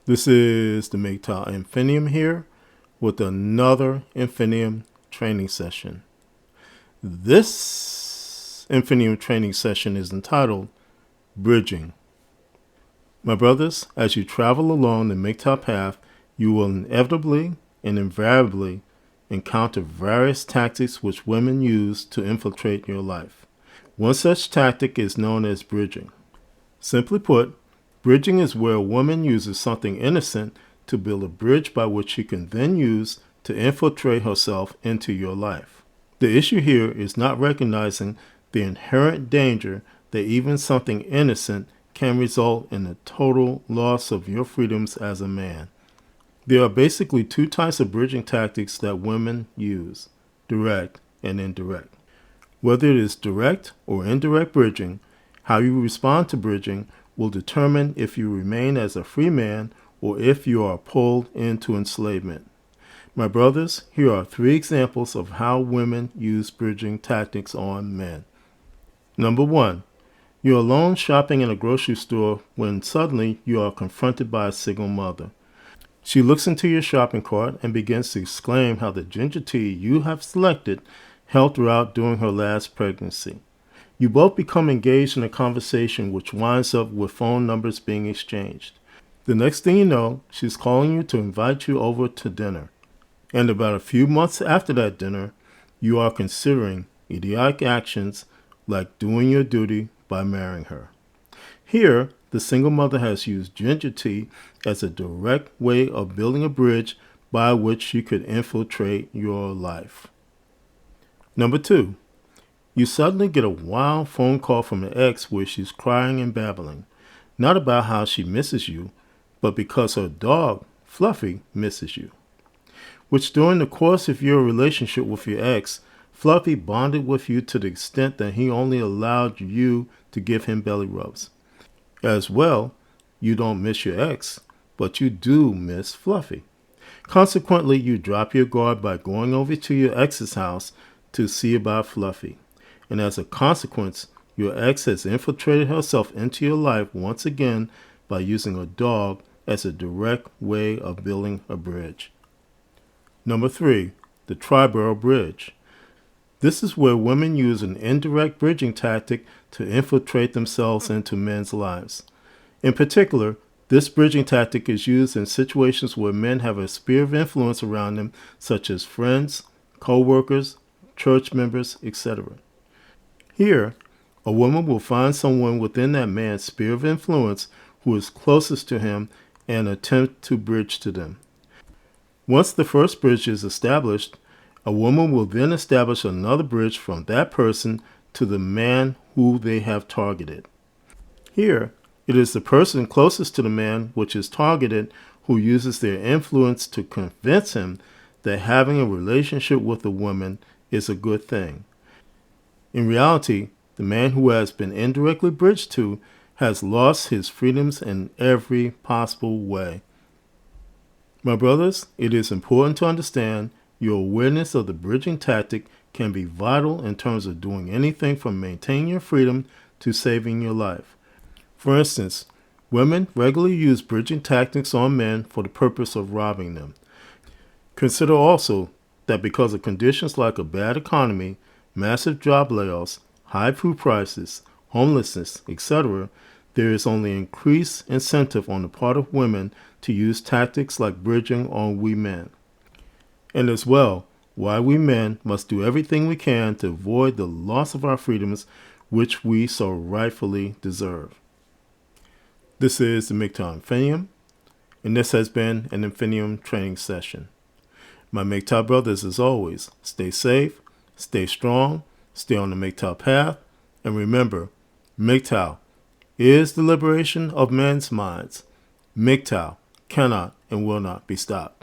This is the MGTOW Infinium here with another Infinium training session. This Infinium training session is entitled Bridging. My brothers, as you travel along the MGTOW path, you will inevitably and invariably encounter various tactics which women use to infiltrate your life. One such tactic is known as bridging. Simply put, bridging is where a woman uses something innocent to build a bridge by which she can then use to infiltrate herself into your life. The issue here is not recognizing the inherent danger that even something innocent can result in the total loss of your freedoms as a man. There are basically two types of bridging tactics that women use, direct and indirect. Whether it is direct or indirect bridging, how you respond to bridging will determine if you remain as a free man or if you are pulled into enslavement. My brothers, here are 3 examples of how women use bridging tactics on men. Number 1. You're alone shopping in a grocery store when suddenly you are confronted by a single mother. She looks into your shopping cart and begins to exclaim how the ginger tea you have selected helped her out during her last pregnancy. You both become engaged in a conversation which winds up with phone numbers being exchanged. The next thing you know, she's calling you to invite you over to dinner. And about a few months after that dinner, you are considering idiotic actions like doing your duty by marrying her. Here, the single mother has used ginger tea as a direct way of building a bridge by which she could infiltrate your life. Number 2. You suddenly get a wild phone call from an ex where she's crying and babbling, not about how she misses you, but because her dog, Fluffy, misses you. Which during the course of your relationship with your ex, Fluffy bonded with you to the extent that he only allowed you to give him belly rubs. As well, you don't miss your ex, but you do miss Fluffy. Consequently, you drop your guard by going over to your ex's house to see about Fluffy. And as a consequence, your ex has infiltrated herself into your life once again by using a dog as a direct way of building a bridge. Number 3, the Triborough Bridge. This is where women use an indirect bridging tactic to infiltrate themselves into men's lives. In particular, this bridging tactic is used in situations where men have a sphere of influence around them, such as friends, co-workers, church members, etc. Here, a woman will find someone within that man's sphere of influence who is closest to him and attempt to bridge to them. Once the first bridge is established, a woman will then establish another bridge from that person to the man who they have targeted. Here, it is the person closest to the man which is targeted who uses their influence to convince him that having a relationship with a woman is a good thing. In reality, the man who has been indirectly bridged to has lost his freedoms in every possible way. My brothers, it is important to understand your awareness of the bridging tactic can be vital in terms of doing anything from maintaining your freedom to saving your life. For instance, women regularly use bridging tactics on men for the purpose of robbing them. Consider also that because of conditions like a bad economy, massive job layoffs, high food prices, homelessness, etc., there is only increased incentive on the part of women to use tactics like bridging on we men. And as well, why we men must do everything we can to avoid the loss of our freedoms which we so rightfully deserve. This is the MGTOW Infinium, and this has been an Infinium training session. My MGTOW brothers, as always, stay safe, stay strong, stay on the MGTOW path, and remember, MGTOW is the liberation of men's minds. MGTOW cannot and will not be stopped.